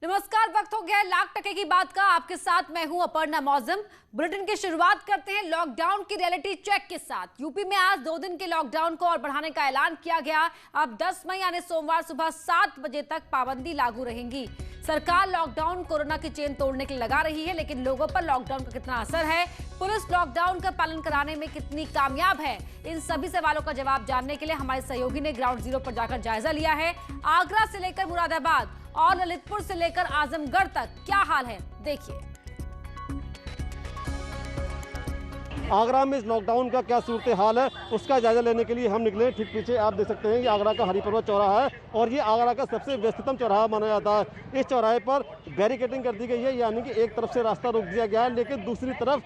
नमस्कार, वक्त हो गया है लाख टके की बात का। आपके साथ मैं हूं अपर्णा मौजम। बुलेटिन की शुरुआत करते हैं लॉकडाउन की रियलिटी चेक के साथ। यूपी में आज 2 दिन के लॉकडाउन को और बढ़ाने का ऐलान किया गया। अब 10 मई यानी सोमवार सुबह 7 बजे तक पाबंदी लागू रहेंगी। सरकार लॉकडाउन कोरोना की चेन तोड़ने के लिए लगा रही है, लेकिन लोगों पर लॉकडाउन का कितना असर है, पुलिस लॉकडाउन का पालन कराने में कितनी कामयाब है, इन सभी सवालों का जवाब जानने के लिए हमारे सहयोगी ने ग्राउंड जीरो पर जाकर जायजा लिया है। आगरा से लेकर मुरादाबाद और ललितपुर से लेकर आजमगढ़ तक क्या हाल है, देखिए। आगरा में इस लॉकडाउन का क्या सूरत हाल है, उसका जायजा लेने के लिए हम निकले। ठीक पीछे आप देख सकते हैं कि आगरा का हरिपर्वत चौराहा है और ये आगरा का सबसे व्यस्ततम चौराहा माना जाता है। इस चौराहे पर बैरिकेडिंग कर दी गई है, यानी कि एक तरफ से रास्ता रोक दिया गया है, लेकिन दूसरी तरफ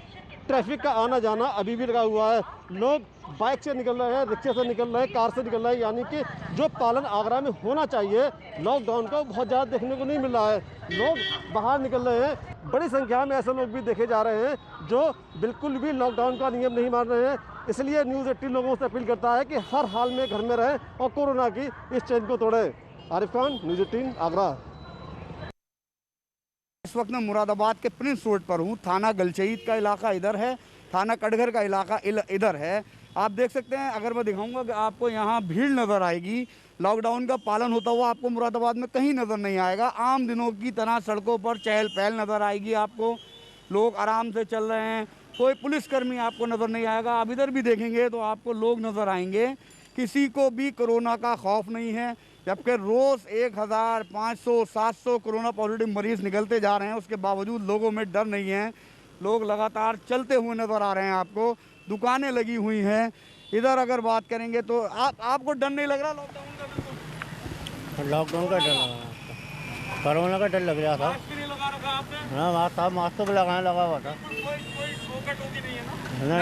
ट्रैफिक का आना जाना अभी भी लगा हुआ है। लोग बाइक से निकल रहे हैं, रिक्शे से निकल रहे हैं, कार से निकल रहे हैं, यानी कि जो पालन आगरा में होना चाहिए लॉकडाउन का बहुत ज़्यादा देखने को नहीं मिल रहा है। लोग बाहर निकल रहे हैं, बड़ी संख्या में ऐसे लोग भी देखे जा रहे हैं जो बिल्कुल भी लॉकडाउन का नियम नहीं मान रहे हैं। इसलिए न्यूज़ 18 लोगों से अपील करता है कि हर हाल में घर में रहें और कोरोना की इस चेन को तोड़ें। आरिफ खान, न्यूज़ 18 आगरा। इस वक्त मैं मुरादाबाद के प्रिंस रोड पर हूँ। थाना गलशहीद का इलाका इधर है, थाना कटघर का इलाका इधर है। आप देख सकते हैं, अगर मैं दिखाऊंगा कि आपको यहाँ भीड़ नज़र आएगी। लॉकडाउन का पालन होता हुआ आपको मुरादाबाद में कहीं नज़र नहीं आएगा। आम दिनों की तरह सड़कों पर चहल पहल नज़र आएगी आपको। लोग आराम से चल रहे हैं, कोई पुलिसकर्मी आपको नज़र नहीं आएगा। आप इधर भी देखेंगे तो आपको लोग नज़र आएंगे। किसी को भी कोरोना का खौफ नहीं है, जबकि रोज़ 1500 700 कोरोना पॉजिटिव मरीज़ निकलते जा रहे हैं। उसके बावजूद लोगों में डर नहीं है। लोग लगातार चलते हुए नज़र आ रहे हैं आपको। दुकानें लगी हुई हैं। इधर अगर बात करेंगे तो आपको डर नहीं लग रहा लॉकडाउन का? बिल्कुल लॉकडाउन का डर लगा, कोरोना का डर लग रहा था। मास्क भी नहीं लगा रखा आपने? हाँ, मास्क तो लगाने लगा हुआ था। कोई रोका टोकी नहीं है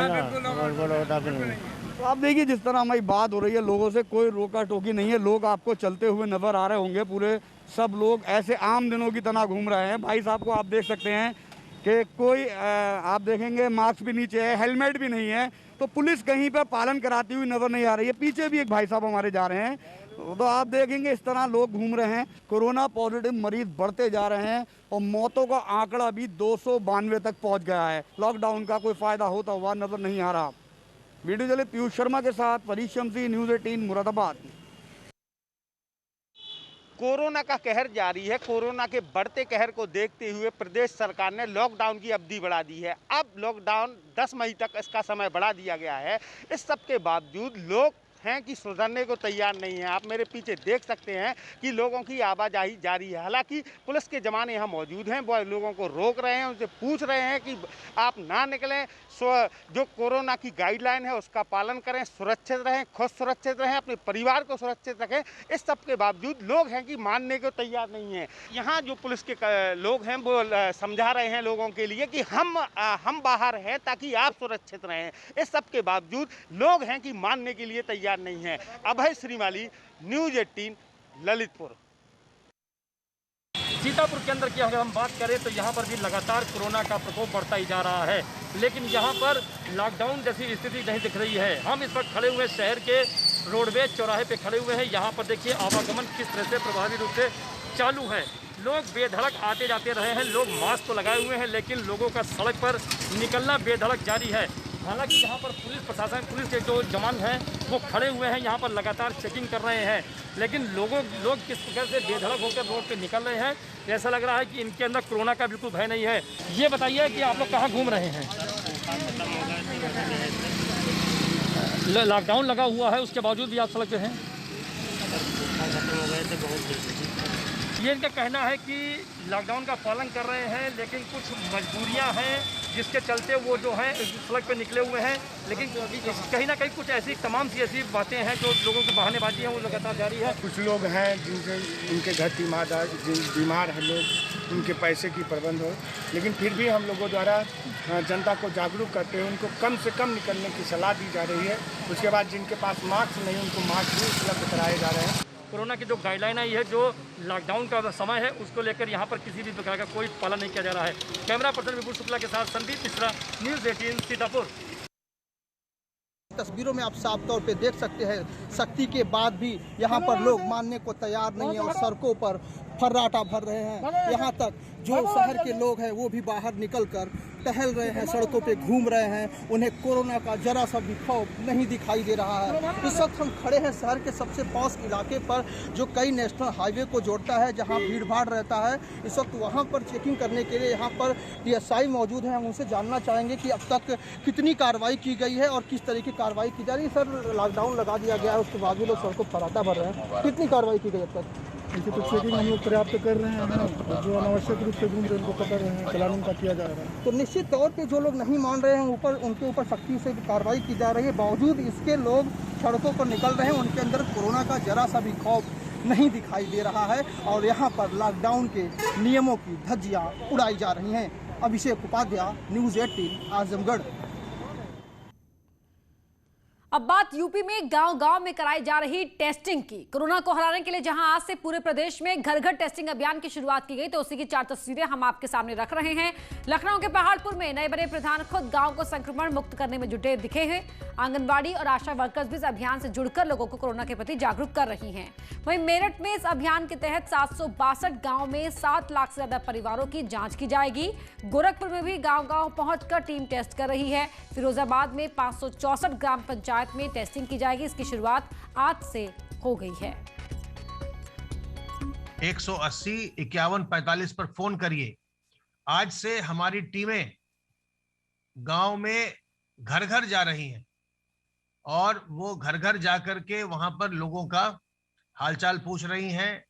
ना? नहीं। तो आप देखिए, जिस तरह हमारी बात हो रही है, लोगों से कोई रोका टोकी नहीं है। लोग आपको चलते हुए नज़र आ रहे होंगे। पूरे सब लोग ऐसे आम दिनों की तरह घूम रहे हैं। भाई साहब को आप देख सकते हैं कि कोई आप देखेंगे मास्क भी नीचे है, हेलमेट भी नहीं है। तो पुलिस कहीं पर पालन कराती हुई नज़र नहीं आ रही है। पीछे भी एक भाई साहब हमारे जा रहे हैं, तो आप देखेंगे इस तरह लोग घूम रहे हैं। कोरोना पॉजिटिव मरीज बढ़ते जा रहे हैं और मौतों का आंकड़ा भी 292 तक पहुंच गया है। लॉकडाउन का कोई फ़ायदा होता हुआ नज़र नहीं आ रहा। वीडियो जर्नलिस्ट पीयूष शर्मा के साथ फरीद शमसी, न्यूज़ 18 मुरादाबाद। कोरोना का कहर जारी है। कोरोना के बढ़ते कहर को देखते हुए प्रदेश सरकार ने लॉकडाउन की अवधि बढ़ा दी है। अब लॉकडाउन 10 मई तक इसका समय बढ़ा दिया गया है। इस सब के बावजूद लोग हैं कि सुधरने को तैयार नहीं है। आप मेरे पीछे देख सकते हैं कि लोगों की आवाजाही जारी है। हालांकि पुलिस के जवान यहाँ मौजूद हैं, वो लोगों को रोक रहे हैं, उनसे पूछ रहे हैं कि आप ना निकलें, जो कोरोना की गाइडलाइन है उसका पालन करें, सुरक्षित रहें, खुद सुरक्षित रहें, अपने परिवार को सुरक्षित रखें। इस सब के बावजूद लोग हैं कि मानने को तैयार नहीं हैं। यहाँ जो पुलिस के लोग हैं वो समझा रहे हैं लोगों के लिए कि हम बाहर हैं ताकि आप सुरक्षित रहें। इस सब के बावजूद लोग हैं कि मानने के लिए तैयार नहीं है। अभय श्रीमाली, न्यूज़ 18 ललितपुर। सीतापुर के अंदर की अगर हम बात करें तो यहाँ पर भी लगातार कोरोना का प्रकोप बढ़ता ही जा रहा है, लेकिन यहाँ पर लॉकडाउन जैसी स्थिति नहीं दिख रही है। हम इस वक्त खड़े हुए शहर के रोडवेज चौराहे पे खड़े हुए हैं। यहाँ पर देखिए आवागमन किस तरह से प्रभावी रूप से चालू है। लोग बेधड़क आते जाते रहे हैं। लोग मास्क तो लगाए हुए हैं, लेकिन लोगों का सड़क पर निकलना बेधड़क जारी है। हालांकि यहाँ पर पुलिस प्रशासन, पुलिस के जो जवान हैं वो खड़े हुए हैं, यहाँ पर लगातार चेकिंग कर रहे हैं, लेकिन लोग किस प्रकार से बेधड़क होकर रोड पे निकल रहे हैं। ऐसा लग रहा है कि इनके अंदर कोरोना का बिल्कुल भय नहीं है। ये बताइए कि आप लोग कहाँ घूम रहे हैं? लॉकडाउन लगा हुआ है, उसके बावजूद भी आप सड़क पे हैं। ये इनका कहना है कि लॉकडाउन का पालन कर रहे हैं, लेकिन कुछ मजबूरियां हैं जिसके चलते वो जो हैं सड़क पे निकले हुए हैं। लेकिन कहीं ना कहीं कुछ ऐसी तमाम सी ऐसी बातें हैं जो लोगों की बहानेबाजी है वो लगातार जारी है। कुछ लोग हैं जिनके उनके घर बीमार हैं लोग, उनके पैसे की प्रबंध हो, लेकिन फिर भी हम लोगों द्वारा जनता को जागरूक करते हुए उनको कम से कम निकलने की सलाह दी जा रही है। उसके बाद जिनके पास मास्क नहीं उनको मास्क भी उपलब्ध कराए जा रहे हैं। कोरोना की जो गाइडलाइन आई है, जो लॉकडाउन का समय है, उसको लेकर यहाँ पर किसी भी प्रकार का कोई पालन नहीं किया जा रहा है। कैमरा पर्सन विपुल शुक्ला के साथ संदीप मिश्रा, न्यूज़ 18 सीतापुर। तस्वीरों में आप साफ तौर पे देख सकते हैं, सख्ती के बाद भी यहाँ पर लोग मानने को तैयार नहीं है और सड़कों पर फर्राटा भर रहे हैं। यहाँ तक जो शहर के लोग हैं वो भी बाहर निकलकर टहल रहे हैं, सड़कों पे घूम रहे हैं। उन्हें कोरोना का जरा सा भी खौफ नहीं दिखाई दे रहा है। इस वक्त हम खड़े हैं शहर के सबसे पॉश इलाके पर, जो कई नेशनल हाईवे को जोड़ता है, जहां भीड़ भाड़ रहता है। इस वक्त वहां पर चेकिंग करने के लिए यहाँ पर DSI मौजूद है। हम उनसे जानना चाहेंगे कि अब तक कितनी कार्रवाई की गई है और किस तरह की कार्रवाई की जा रही है। सर, लॉकडाउन लगा दिया गया है, उसके बाद भी लोग सड़कों पर फर्राटा भर रहे हैं, कितनी कार्रवाई की गई अब तक? इसे तो चेकिंग हम लोग पर्याप्त कर रहे हैं, और जो अनावश्यक रूप से घूम रहे हैं उनको पकड़ रहे हैं, चालान का किया जा रहा है। तो निश्चित तौर पे जो लोग नहीं मान रहे हैं उनके ऊपर सख्ती से कार्रवाई की जा रही है। बावजूद इसके लोग सड़कों पर निकल रहे हैं, उनके अंदर कोरोना का जरा सा भी खौफ नहीं दिखाई दे रहा है और यहाँ पर लॉकडाउन के नियमों की धज्जियाँ उड़ाई जा रही हैं। अभिषेक उपाध्याय, न्यूज़ 18, आजमगढ़। अब बात यूपी में गांव-गांव में कराई जा रही टेस्टिंग की। कोरोना को हराने के लिए जहां आज से पूरे प्रदेश में घर-घर टेस्टिंग अभियान की शुरुआत की गई, तो उसी की 4 तस्वीरें हम आपके सामने रख रहे हैं। लखनऊ के पहाड़पुर में नए बने प्रधान खुद गांव को संक्रमण मुक्त करने में जुटे दिखे हैं। आंगनबाड़ी और आशा वर्कर्स भी इस अभियान से जुड़कर लोगों को कोरोना के प्रति जागरूक कर रही हैं। वहीं मेरठ में इस अभियान के तहत 762 गाँव में 7 लाख से ज्यादा परिवारों की जाँच की जाएगी। गोरखपुर में भी गाँव-गाँव पहुंचकर टीम टेस्ट कर रही है। फिरोजाबाद में 564 ग्राम पंचायत में टेस्टिंग की जाएगी। इसकी शुरुआत आज से हो गई है। 180 51 45 पर फोन करिए। आज से हमारी टीमें गांव में घर घर जा रही हैं और वो घर घर जाकर के वहां पर लोगों का हालचाल पूछ रही हैं।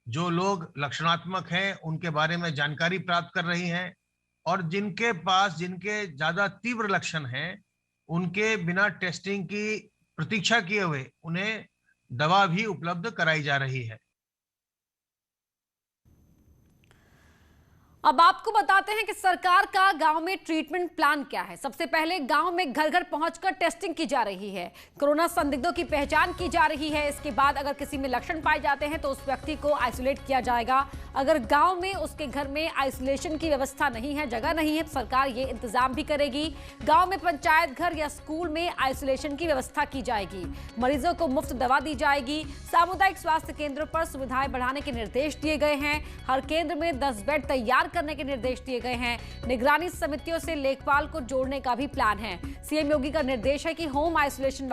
जो लोग लक्षणात्मक हैं उनके बारे में जानकारी प्राप्त कर रही हैं और जिनके ज्यादा तीव्र लक्षण हैं उनके बिना टेस्टिंग की प्रतीक्षा किए हुए उन्हें दवा भी उपलब्ध कराई जा रही है। अब आपको बताते हैं कि सरकार का गांव में ट्रीटमेंट प्लान क्या है। सबसे पहले गांव में घर घर पहुंचकर टेस्टिंग की जा रही है। कोरोना संदिग्धों की पहचान की जा रही है। इसके बाद अगर किसी में लक्षण पाए जाते हैं तो उस व्यक्ति को आइसोलेट किया जाएगा। अगर गांव में उसके घर में आइसोलेशन की व्यवस्था नहीं है, जगह नहीं है, तो सरकार ये इंतजाम भी करेगी। गांव में पंचायत घर या स्कूल में आइसोलेशन की व्यवस्था की जाएगी। मरीजों को मुफ्त दवा दी जाएगी। सामुदायिक स्वास्थ्य केंद्रों पर सुविधाएं बढ़ाने के निर्देश दिए गए हैं। हर केंद्र में 10 बेड तैयार करने के निर्देश दिए गए हैं। निगरानी समितियों से लेखपाल को जोड़ने का भी प्लान है। सीएम योगी का निर्देश है कि होम आइसोलेशन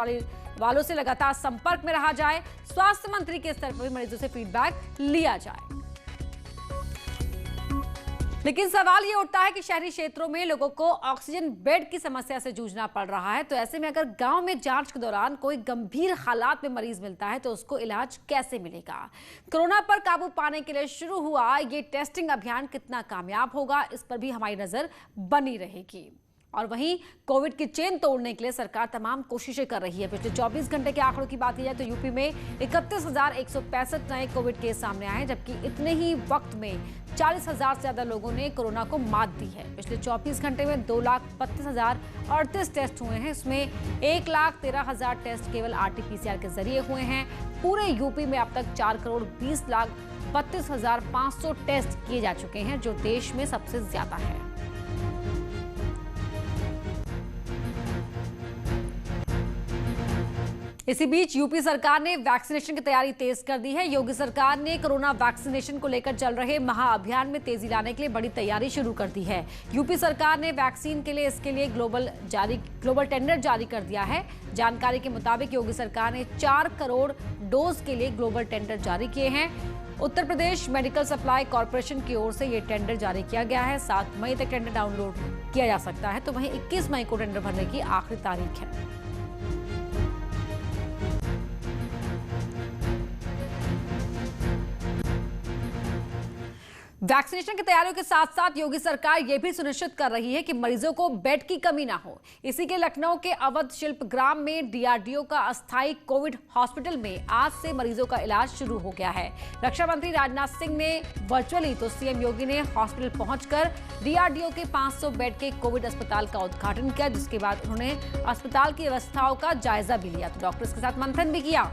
वालों से लगातार संपर्क में रहा जाए। स्वास्थ्य मंत्री के स्तर पर भी मरीजों से फीडबैक लिया जाए। लेकिन सवाल ये उठता है कि शहरी क्षेत्रों में लोगों को ऑक्सीजन बेड की समस्या से जूझना पड़ रहा है। तो ऐसे में अगर गांव में जांच के दौरान कोई गंभीर हालात में मरीज मिलता है तो उसको इलाज कैसे मिलेगा? कोरोना पर काबू पाने के लिए शुरू हुआ ये टेस्टिंग अभियान कितना कामयाब होगा, इस पर भी हमारी नजर बनी रहेगी। और वहीं कोविड की चेन तोड़ने के लिए सरकार तमाम कोशिशें कर रही है। पिछले 24 घंटे के आंकड़ों की बात की जाए तो यूपी में 31,165 नए कोविड केस सामने आए, जबकि इतने ही वक्त में 40,000 से ज्यादा लोगों ने कोरोना को मात दी है। पिछले 24 घंटे में 2,32,038 टेस्ट हुए हैं। इसमें 1,13,000 टेस्ट केवल RT-PCR के जरिए हुए हैं। पूरे यूपी में अब तक 4,20,32,500 टेस्ट किए जा चुके हैं, जो देश में सबसे ज्यादा है। इसी बीच यूपी सरकार ने वैक्सीनेशन की तैयारी तेज कर दी है। योगी सरकार ने कोरोना वैक्सीनेशन को लेकर चल रहे महाअभियान में तेजी लाने के लिए बड़ी तैयारी शुरू कर दी है। यूपी सरकार ने वैक्सीन के लिए इसके लिए ग्लोबल टेंडर जारी कर दिया है। जानकारी के मुताबिक योगी सरकार ने 4 करोड़ डोज के लिए ग्लोबल टेंडर जारी किए हैं। Uttar Pradesh medical supply corporation की ओर से ये टेंडर जारी किया गया है। 7 मई तक टेंडर डाउनलोड किया जा सकता है, तो वहीं 21 मई को टेंडर भरने की आखिरी तारीख है। वैक्सीनेशन की तैयारियों के साथ साथ योगी सरकार यह भी सुनिश्चित कर रही है कि मरीजों को बेड की कमी ना हो। इसी के लखनऊ के अवध शिल्प ग्राम में DRDO का अस्थायी कोविड हॉस्पिटल में आज से मरीजों का इलाज शुरू हो गया है। रक्षा मंत्री राजनाथ सिंह ने वर्चुअली तो सीएम योगी ने हॉस्पिटल पहुंचकर DRDO के 500 बेड के कोविड अस्पताल का उद्घाटन किया, जिसके बाद उन्होंने अस्पताल की व्यवस्थाओं का जायजा भी लिया, तो डॉक्टर्स के साथ मंथन भी किया।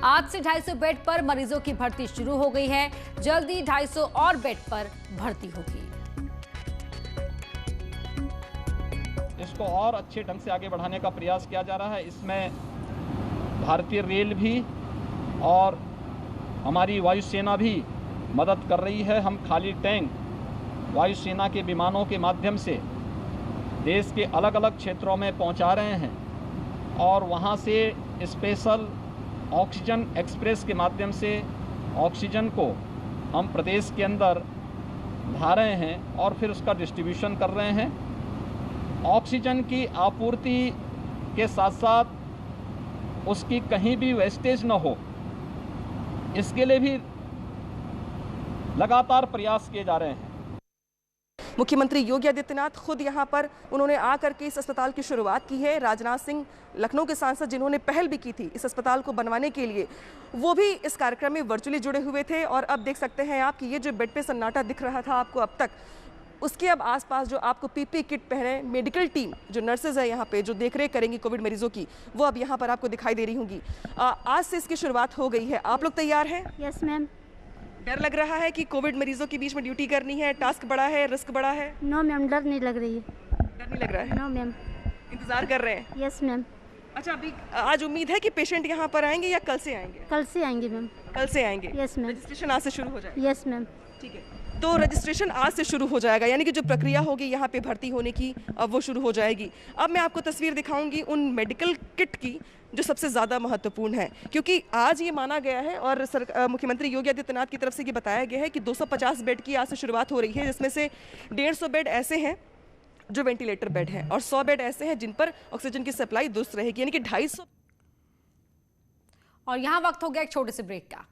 आज से 250 बेड पर मरीजों की भर्ती शुरू हो गई है। जल्दी 250 और बेड पर भर्ती होगी। इसको और अच्छे ढंग से आगे बढ़ाने का प्रयास किया जा रहा है। इसमें भारतीय रेल भी और हमारी वायुसेना भी मदद कर रही है। हम खाली टैंक वायुसेना के विमानों के माध्यम से देश के अलग अलग क्षेत्रों में पहुंचा रहे हैं और वहां से स्पेशल ऑक्सीजन एक्सप्रेस के माध्यम से ऑक्सीजन को हम प्रदेश के अंदर ला रहे हैं और फिर उसका डिस्ट्रीब्यूशन कर रहे हैं। ऑक्सीजन की आपूर्ति के साथ साथ उसकी कहीं भी वेस्टेज न हो, इसके लिए भी लगातार प्रयास किए जा रहे हैं। मुख्यमंत्री योगी आदित्यनाथ खुद यहां पर उन्होंने आकर के इस अस्पताल की शुरुआत की है। राजनाथ सिंह लखनऊ के सांसद जिन्होंने पहल भी की थी इस अस्पताल को बनवाने के लिए, वो भी इस कार्यक्रम में वर्चुअली जुड़े हुए थे। और अब देख सकते हैं आप कि ये जो बेड पे सन्नाटा दिख रहा था आपको अब तक, उसके अब आसपास जो आपको पीपी किट पहने मेडिकल टीम जो नर्सेज है यहाँ पे जो देखरेख करेंगी कोविड मरीजों की, वो अब यहाँ पर आपको दिखाई दे रही होंगी। आज से इसकी शुरुआत हो गई है। आप लोग तैयार हैं? Yes ma'am. डर लग रहा है कि कोविड मरीजों के बीच में ड्यूटी करनी है? टास्क बड़ा है, रिस्क बड़ा है? नो मैम, डर नहीं लग रही है। डर नहीं लग रहा है? No ma'am. इंतजार कर रहे हैं? Yes ma'am. अच्छा, अभी आज उम्मीद है कि पेशेंट यहाँ पर आएंगे या कल से आएंगे? कल से आएंगे मैम। कल से आएंगे? Yes ma'am. रजिस्ट्रेशन आज से शुरू हो जाएगा? Yes ma'am. ठीक है, तो रजिस्ट्रेशन आज से शुरू हो जाएगा, यानी कि जो प्रक्रिया होगी यहाँ पे भर्ती होने की अब वो शुरू हो जाएगी। अब मैं आपको तस्वीर दिखाऊंगी उन मेडिकल किट की जो सबसे ज़्यादा महत्वपूर्ण है, क्योंकि आज ये माना गया है और मुख्यमंत्री योगी आदित्यनाथ की तरफ से ये बताया गया है कि 250 बेड की आज से शुरुआत हो रही है, जिसमें से 150 बेड ऐसे हैं जो वेंटिलेटर बेड हैं और 100 बेड ऐसे हैं जिन पर ऑक्सीजन की सप्लाई दुरुस्त रहेगी, यानी कि 250। और यहाँ वक्त हो गया एक छोटे से ब्रेक का।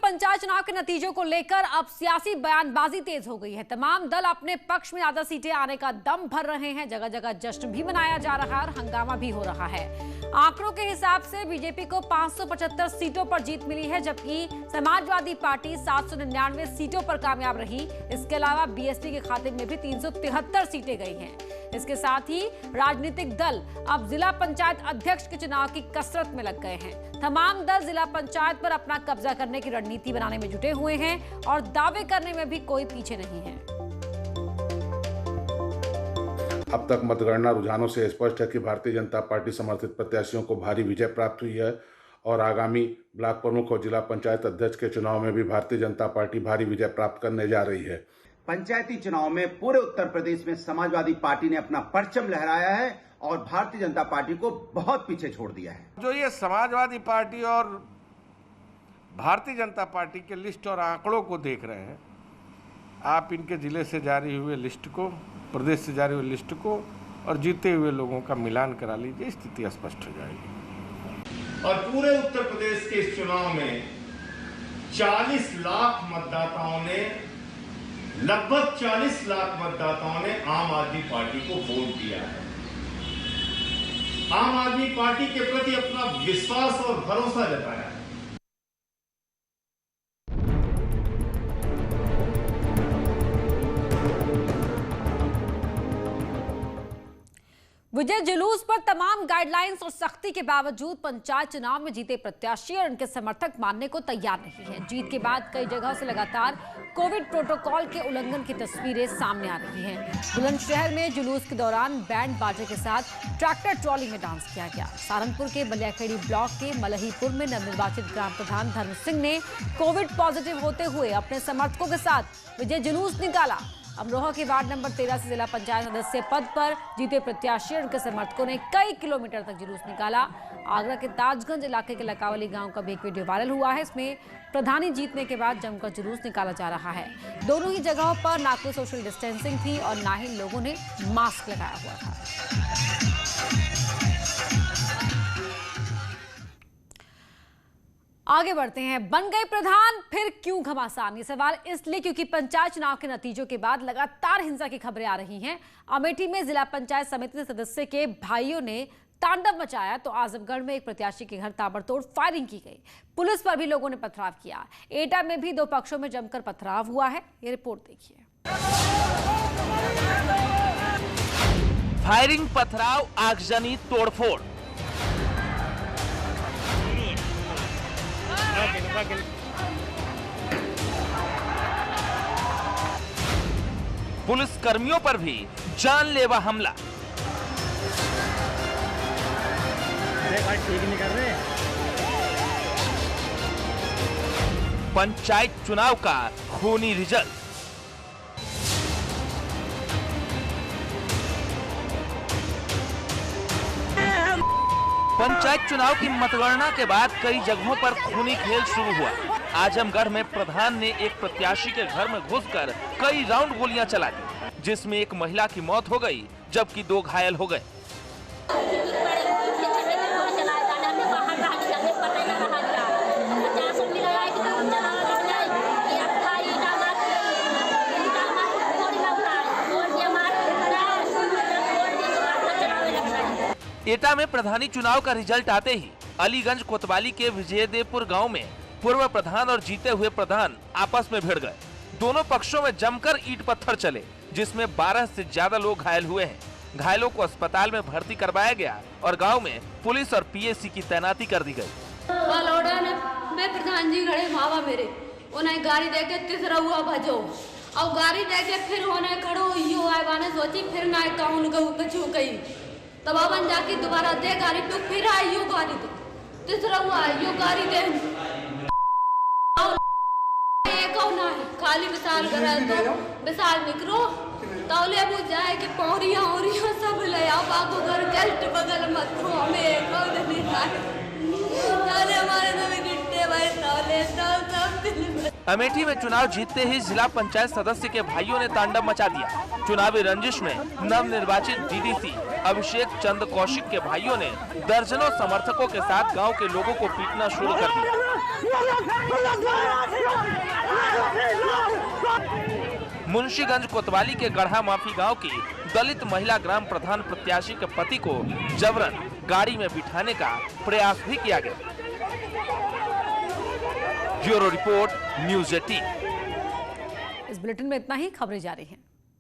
पंचायत चुनाव के नतीजों को लेकर अब सियासी बयानबाजी तेज हो गई है। तमाम दल अपने पक्ष में ज्यादा सीटें आने का दम भर रहे हैं। जगह जगह जश्न भी मनाया जा रहा है और हंगामा भी हो रहा है। आंकड़ों के हिसाब से बीजेपी को 575 सीटों पर जीत मिली है, जबकि समाजवादी पार्टी 799 सीटों पर कामयाब रही। इसके अलावा बीएसपी के खाते में भी 373 सीटें गई हैं। इसके साथ ही राजनीतिक दल अब जिला पंचायत अध्यक्ष के चुनाव की कसरत में लग गए हैं। तमाम दल जिला पंचायत पर अपना कब्जा करने की रणनीति बनाने में जुटे हुए हैं और दावे करने में भी कोई पीछे नहीं है। अब तक मतगणना रुझानों से स्पष्ट है कि भारतीय जनता पार्टी समर्थित प्रत्याशियों को भारी विजय प्राप्त हुई है और आगामी ब्लॉक प्रमुख और जिला पंचायत अध्यक्ष के चुनाव में भी भारतीय जनता पार्टी भारी विजय प्राप्त करने जा रही है। पंचायती चुनाव में पूरे उत्तर प्रदेश में समाजवादी पार्टी ने अपना परचम लहराया है और भारतीय जनता पार्टी को बहुत पीछे छोड़ दिया है। जो ये समाजवादी पार्टी और भारतीय जनता पार्टी के लिस्ट और आंकड़ों को देख रहे हैं, आप इनके जिले से जारी हुए लिस्ट को, प्रदेश से जारी हुए लिस्ट को और जीते हुए लोगों का मिलान करा लीजिए, स्थिति स्पष्ट हो जाएगी। और पूरे उत्तर प्रदेश के इस चुनाव में 40 लाख मतदाताओं ने, लगभग 40 लाख मतदाताओं ने आम आदमी पार्टी को वोट दिया है। आम आदमी पार्टी के प्रति अपना विश्वास और भरोसा जताया है। विजय जुलूस पर तमाम गाइडलाइंस और सख्ती के बावजूद पंचायत चुनाव में जीते प्रत्याशी और उनके समर्थक मानने को तैयार नहीं है। जीत के बाद कई जगहों से लगातार कोविड प्रोटोकॉल के उल्लंघन की तस्वीरें सामने आ रही हैं। बुलंदशहर में जुलूस के दौरान बैंड बाजे के साथ ट्रैक्टर ट्रॉली में डांस किया गया। सहारनपुर के बलियाखेड़ी ब्लॉक के मलहीपुर में नवनिर्वाचित ग्राम प्रधान धर्म सिंह ने कोविड पॉजिटिव होते हुए अपने समर्थकों के साथ विजय जुलूस निकाला। अमरोहा के वार्ड नंबर 13 से जिला पंचायत सदस्य पद पर जीते प्रत्याशी और उनके समर्थकों ने कई किलोमीटर तक जुलूस निकाला। आगरा के ताजगंज इलाके के लकावली गांव का भी एक वीडियो वायरल हुआ है। इसमें प्रधानी जीतने के बाद जमकर जुलूस निकाला जा रहा है। दोनों ही जगहों पर ना कोई सोशल डिस्टेंसिंग थी और ना ही लोगों ने मास्क लगाया हुआ था। आगे बढ़ते हैं। बन गए प्रधान फिर क्यों घमासान? ये सवाल इसलिए क्योंकि पंचायत चुनाव के नतीजों के बाद लगातार हिंसा की खबरें आ रही हैं। अमेठी में जिला पंचायत समिति सदस्य के भाइयों ने तांडव मचाया तो आजमगढ़ में एक प्रत्याशी के घर ताबड़तोड़ फायरिंग की गई। पुलिस पर भी लोगों ने पथराव किया। एटा में भी दो पक्षों में जमकर पथराव हुआ है। ये रिपोर्ट देखिए। फायरिंग, पथराव, आगजनी, तोड़फोड़। पुलिस कर्मियों पर भी जानलेवा हमला। ठीक नहीं कर रहे। पंचायत चुनाव का खूनी रिजल्ट। पंचायत चुनाव की मतगणना के बाद कई जगहों पर खूनी खेल शुरू हुआ। आजमगढ़ में प्रधान ने एक प्रत्याशी के घर में घुसकर कई राउंड गोलियां चला दी, जिसमें एक महिला की मौत हो गई जबकि 2 घायल हो गए। एटा में प्रधानी चुनाव का रिजल्ट आते ही अलीगंज कोतवाली के विजयदेवपुर गांव में पूर्व प्रधान और जीते हुए प्रधान आपस में भिड़ गए। दोनों पक्षों में जमकर ईंट पत्थर चले, जिसमें 12 से ज्यादा लोग घायल हुए हैं। घायलों को अस्पताल में भर्ती करवाया गया और गांव में पुलिस और पीएसी की तैनाती कर दी गई। मैं प्रधान जी खड़े मावा मेरे उन्हें गाड़ी देके तीसरा हुआ भजो और गाड़ी देके फिर उन्हें खड़ो यो आए बाने सोची फिर ना काउन गऊ कछु कई तब अपन जाके दोबारा दे गाड़ी तो फिर आई यो गाड़ी दे तीसरा हुआ यो गाड़ी दे ना खाली विशाल करे तो विशाल निकलो तौले वो जाए कि पौरियां औरियां सब ले आओ बागो घर गेस्ट बगल मत हो हमें कौन नहीं ताले हमारे तो गिट्टे भाई तौले सब अमेठी में चुनाव जीतते ही जिला पंचायत सदस्य के भाइयों ने तांडव मचा दिया। चुनावी रंजिश में नवनिर्वाचित डीडीसी अभिषेक चंद कौशिक के भाइयों ने दर्जनों समर्थकों के साथ गांव के लोगों को पीटना शुरू कर दिया। मुंशीगंज कोतवाली के गढ़ा माफी गांव की दलित महिला ग्राम प्रधान प्रत्याशी के पति को जबरन गाड़ी में बिठाने का प्रयास भी किया गया। Bureau report news 18। इस बुलेटिन में इतना ही। खबरें जारी हैं।